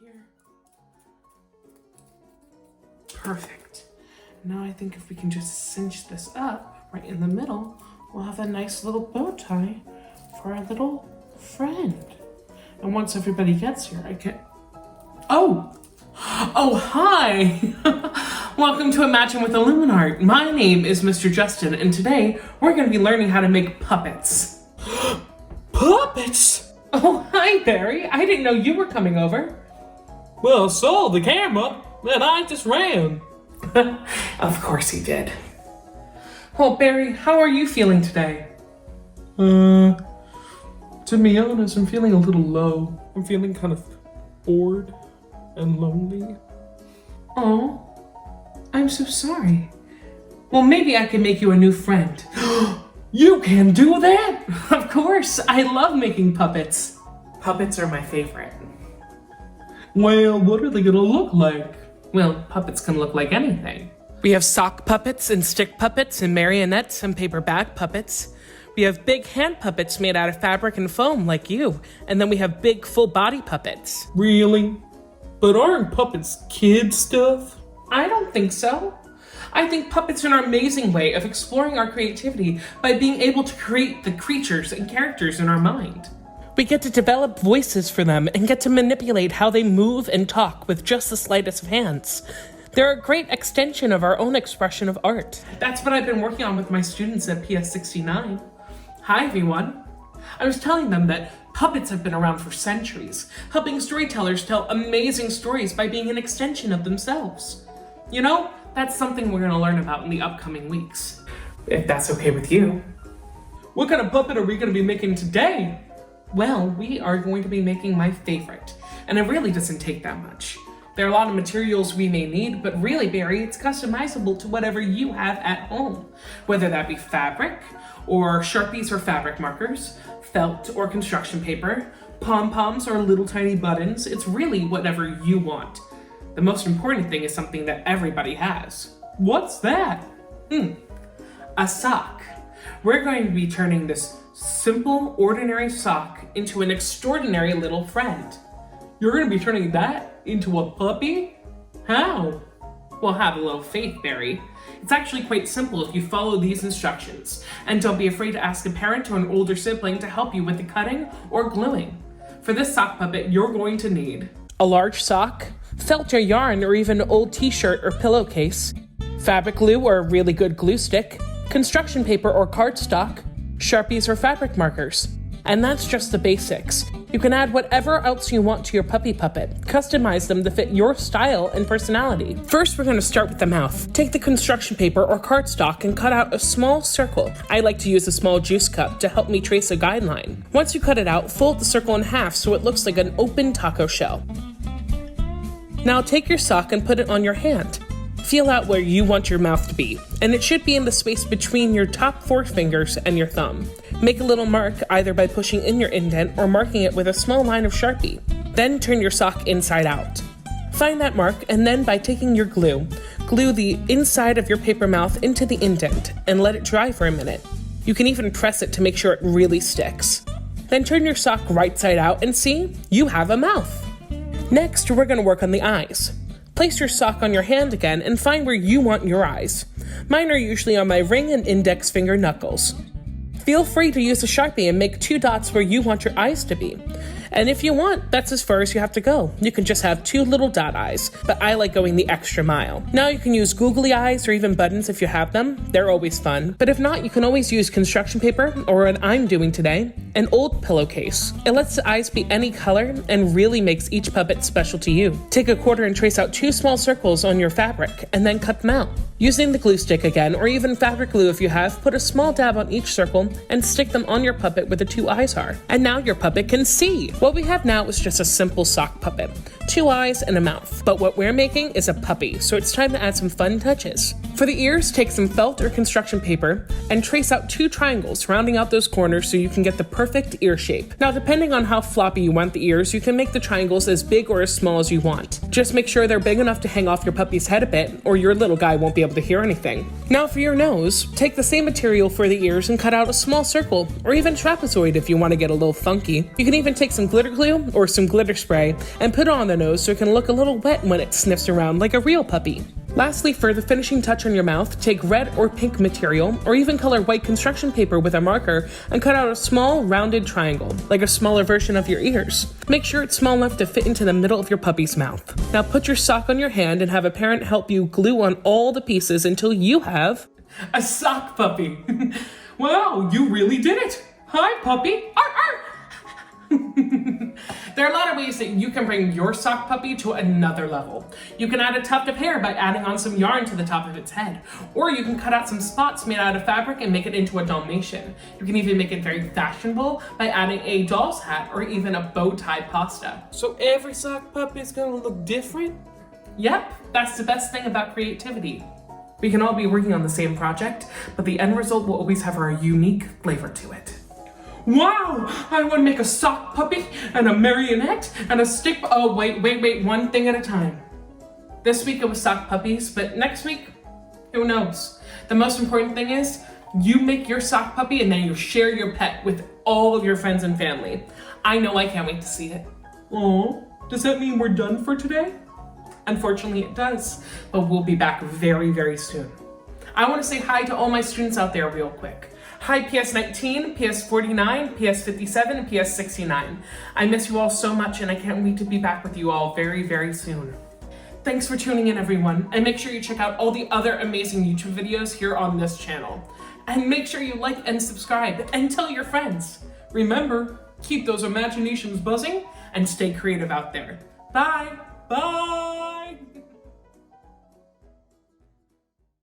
here. Perfect. Now I think if we can just cinch this up right in the middle, we'll have a nice little bow tie for our little friend. And once everybody gets here, I can... Oh, hi. Welcome to Imagine with IlluminArt. My name is Mr. Justin, and today we're going to be learning how to make puppets. Puppets? Oh, hi, Barry. I didn't know you were coming over. Well, I saw the camera, and I just ran. Of course he did. Well, Barry, how are you feeling today? To be honest, I'm feeling a little low. I'm feeling kind of bored and lonely. Oh, I'm so sorry. Well, maybe I can make you a new friend. You can do that? Of course, I love making puppets. Puppets are my favorite. Well, what are they gonna look like? Well, puppets can look like anything. We have sock puppets and stick puppets and marionettes and paper bag puppets. We have big hand puppets made out of fabric and foam like you. And then we have big full body puppets. Really? But aren't puppets kid stuff? I don't think so. I think puppets are an amazing way of exploring our creativity by being able to create the creatures and characters in our mind. We get to develop voices for them and get to manipulate how they move and talk with just the slightest of hands. They're a great extension of our own expression of art. That's what I've been working on with my students at PS69. Hi, everyone. I was telling them that puppets have been around for centuries, helping storytellers tell amazing stories by being an extension of themselves. You know, that's something we're going to learn about in the upcoming weeks, if that's okay with you. What kind of puppet are we gonna be making today? Well, we are going to be making my favorite, and it really doesn't take that much. There are a lot of materials we may need, but really, Barry, it's customizable to whatever you have at home, whether that be fabric, or Sharpies or fabric markers, felt or construction paper, pom-poms or little tiny buttons. It's really whatever you want. The most important thing is something that everybody has. What's that? A sock. We're going to be turning this simple, ordinary sock into an extraordinary little friend. You're gonna be turning that into a puppy? How? Well, have a little faith, Barry. It's actually quite simple if you follow these instructions. And don't be afraid to ask a parent or an older sibling to help you with the cutting or gluing. For this sock puppet, you're going to need a large sock, felt or yarn or even an old t-shirt or pillowcase, fabric glue or a really good glue stick, construction paper or cardstock, Sharpies or fabric markers. And that's just the basics. You can add whatever else you want to your puppy puppet. Customize them to fit your style and personality. First, we're going to start with the mouth. Take the construction paper or cardstock and cut out a small circle. I like to use a small juice cup to help me trace a guideline. Once you cut it out, fold the circle in half so it looks like an open taco shell. Now take your sock and put it on your hand. Feel out where you want your mouth to be, and it should be in the space between your top 4 fingers and your thumb. Make a little mark either by pushing in your indent or marking it with a small line of Sharpie. Then turn your sock inside out. Find that mark, and then by taking your glue, glue the inside of your paper mouth into the indent and let it dry for a minute. You can even press it to make sure it really sticks. Then turn your sock right side out and see, you have a mouth. Next, we're going to work on the eyes. Place your sock on your hand again and find where you want your eyes. Mine are usually on my ring and index finger knuckles. Feel free to use a Sharpie and make 2 dots where you want your eyes to be. And if you want, that's as far as you have to go. You can just have 2 little dot eyes, but I like going the extra mile. Now you can use googly eyes or even buttons if you have them. They're always fun. But if not, you can always use construction paper, or what I'm doing today, an old pillowcase. It lets the eyes be any color and really makes each puppet special to you. Take a quarter and trace out 2 small circles on your fabric, and then cut them out. Using the glue stick again, or even fabric glue if you have, put a small dab on each circle and stick them on your puppet where the 2 eyes are. And now your puppet can see! What we have now is just a simple sock puppet. 2 eyes and a mouth. But what we're making is a puppy, so it's time to add some fun touches. For the ears, take some felt or construction paper and trace out 2 triangles, rounding out those corners so you can get the perfect ear shape. Now, depending on how floppy you want the ears, you can make the triangles as big or as small as you want. Just make sure they're big enough to hang off your puppy's head a bit, or your little guy won't be able to hear anything. Now for your nose, take the same material for the ears and cut out a small circle, or even trapezoid if you want to get a little funky. You can even take some glitter glue or some glitter spray and put it on the nose so it can look a little wet when it sniffs around like a real puppy. Lastly, for the finishing touch on your mouth, take red or pink material, or even color white construction paper with a marker and cut out a small rounded triangle, like a smaller version of your ears. Make sure it's small enough to fit into the middle of your puppy's mouth. Now put your sock on your hand and have a parent help you glue on all the pieces until you have A sock puppy. Wow, you really did it. Hi, puppy. Arr, arr. There are a lot of ways that you can bring your sock puppy to another level. You can add a tuft of hair by adding on some yarn to the top of its head, or you can cut out some spots made out of fabric and make it into a Dalmatian. You can even make it very fashionable by adding a doll's hat or even a bow tie pasta. So every sock puppy is gonna look different? Yep, that's the best thing about creativity. We can all be working on the same project, but the end result will always have our unique flavor to it. Wow, I want to make a sock puppy and a marionette and a stick. Oh, wait, one thing at a time. This week it was sock puppies, but next week, who knows? The most important thing is you make your sock puppy and then you share your pet with all of your friends and family. I know I can't wait to see it. Oh, does that mean we're done for today? Unfortunately it does, but we'll be back very, very soon. I want to say hi to all my students out there real quick. Hi PS19, PS49, PS57, and PS69. I miss you all so much and I can't wait to be back with you all very, very soon. Thanks for tuning in, everyone, and make sure you check out all the other amazing YouTube videos here on this channel. And make sure you like and subscribe and tell your friends. Remember, keep those imaginations buzzing and stay creative out there. Bye! Bye.